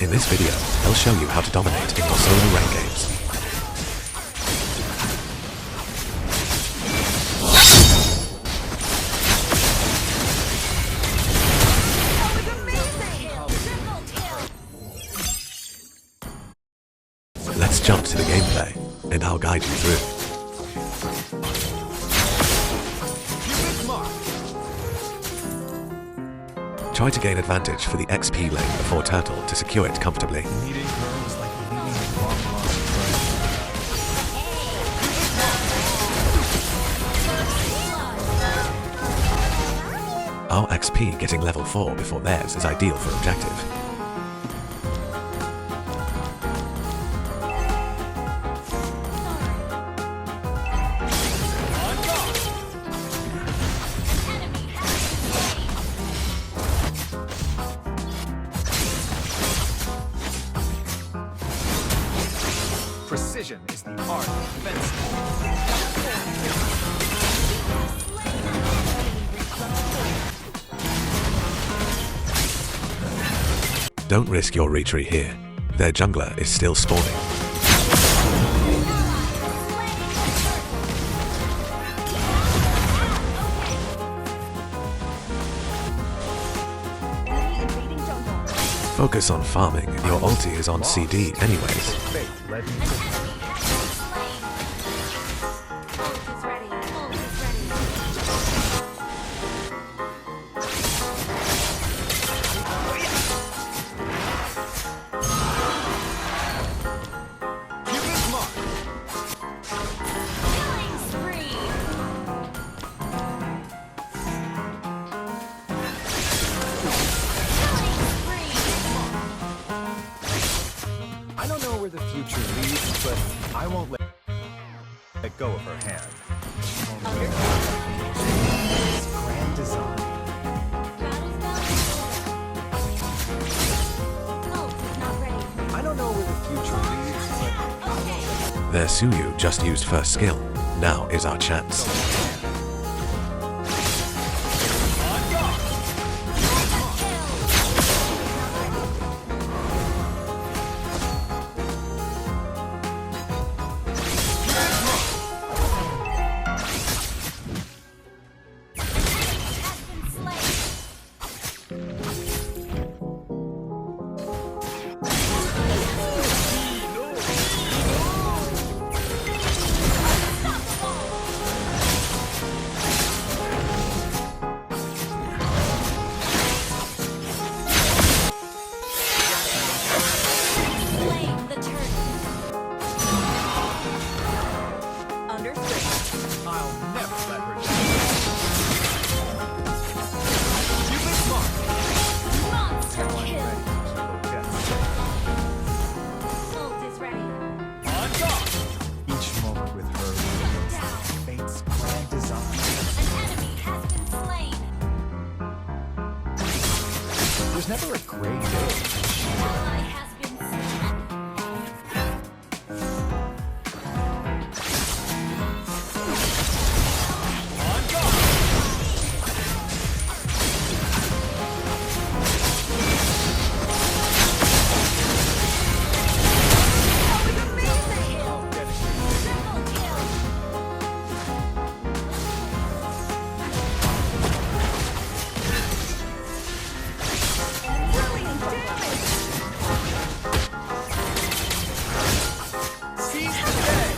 In this video, I'll show you how to dominate in your solo rank games. Let's jump to the gameplay, and I'll guide you through. Try to gain advantage for the XP lane before Turtle to secure it comfortably. Our XP getting level 4 before theirs is ideal for objective. Precision is the art of fencing. Don't risk your retreat here. Their jungler is still spawning. Focus on farming. Your ulti is on CD anyways. I don't know where the future leads, but I won't let go of her hand. Grand design. I don't know where the future leads, but Their Suyu just used first skill. Now is our chance. I'll never let her down. Cupid Mark. Monster kill. Ult is ready. On guard. Each moment with her reveals fate's grand design. An enemy has been slain. There's never a gray day. Ally has been slain. On guard. Triple kill. Brilliant damage. Seize the day.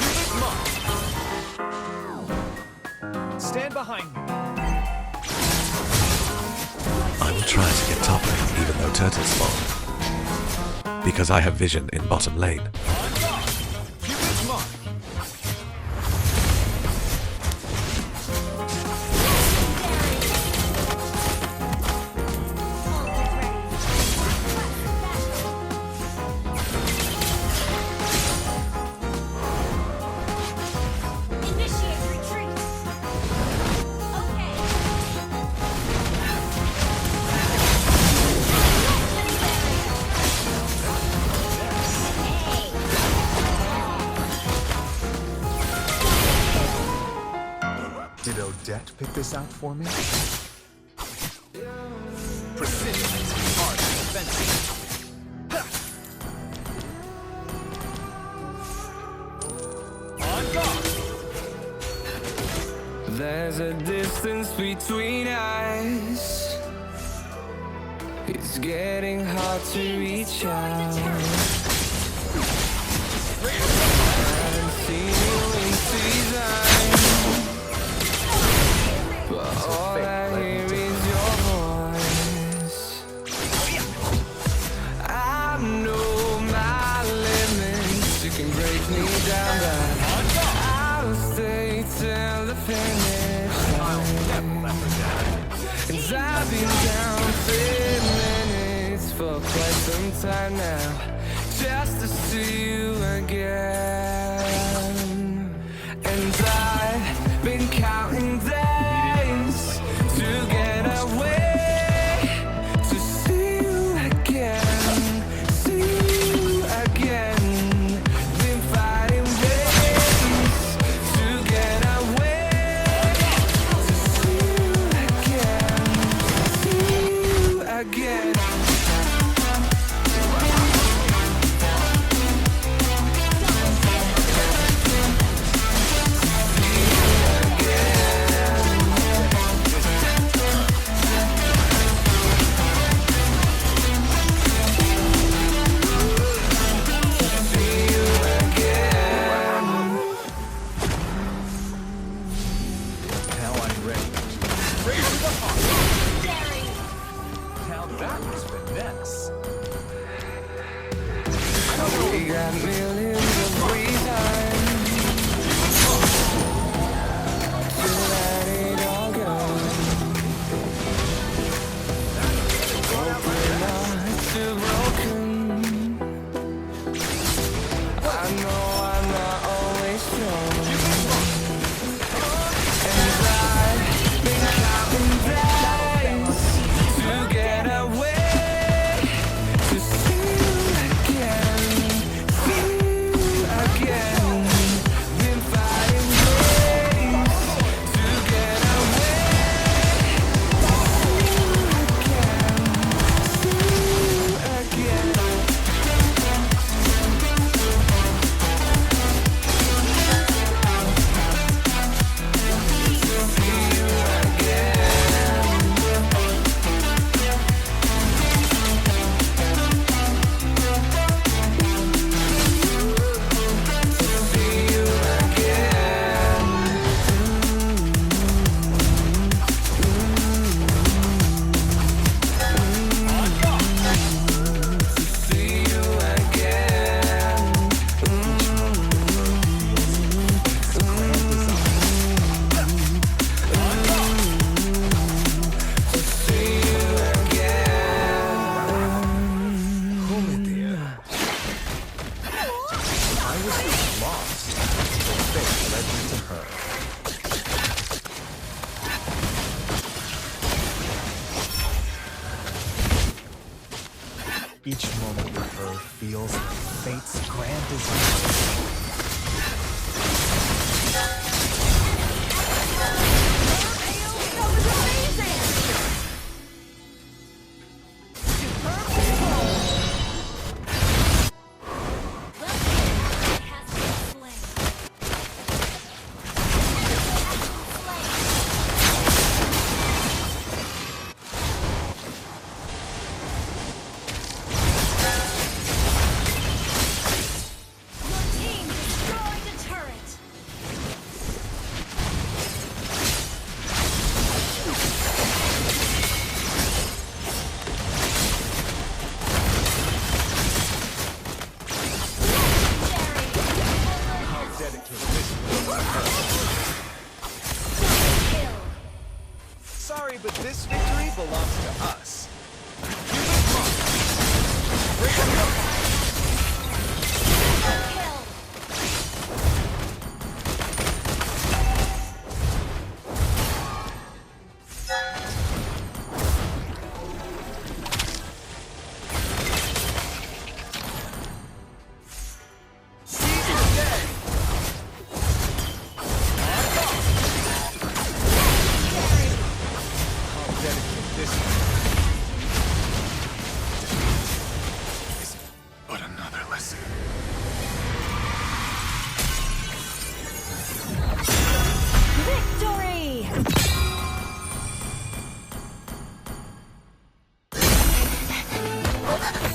Cupid Mark. Stand behind me. I will try to get top lane even though Turtle spawned. Because I have vision in bottom lane. On guard. Cupid Mark. Initiate retreat. Okay. Hey. Did Odette pick this out for me? Precision makes me hard and defensive. On guard! There's a distance between us. It's getting hard to reach out. I haven't seen you in seasons, but all I hear is your voice. I know my limits. You can break me down, but I'll stay till the finish line. And I've been down 3 minutes for quite some time now, just to see you again. And I've been counting days to get away, to see you again, see you again. Been fighting ways to get away, to see you again, see you again. Now I'm ready. Straight to the heart. Legendary. Now that was finesse. We got millions of reasons to let it all go. Open hearts too broken. I know I'm not always strong, and I've been counting days to get away, to see you again, see you again. Been fighting ways to get away, to see you again, see you again. I was just lost. So fate led me to her. Each moment with her feels like fate's grand design. Legendary has been slain. Your team destroyed a turret. Legendary. How dedicated this Kill. Sorry, but this victory belongs to us. Kill. up.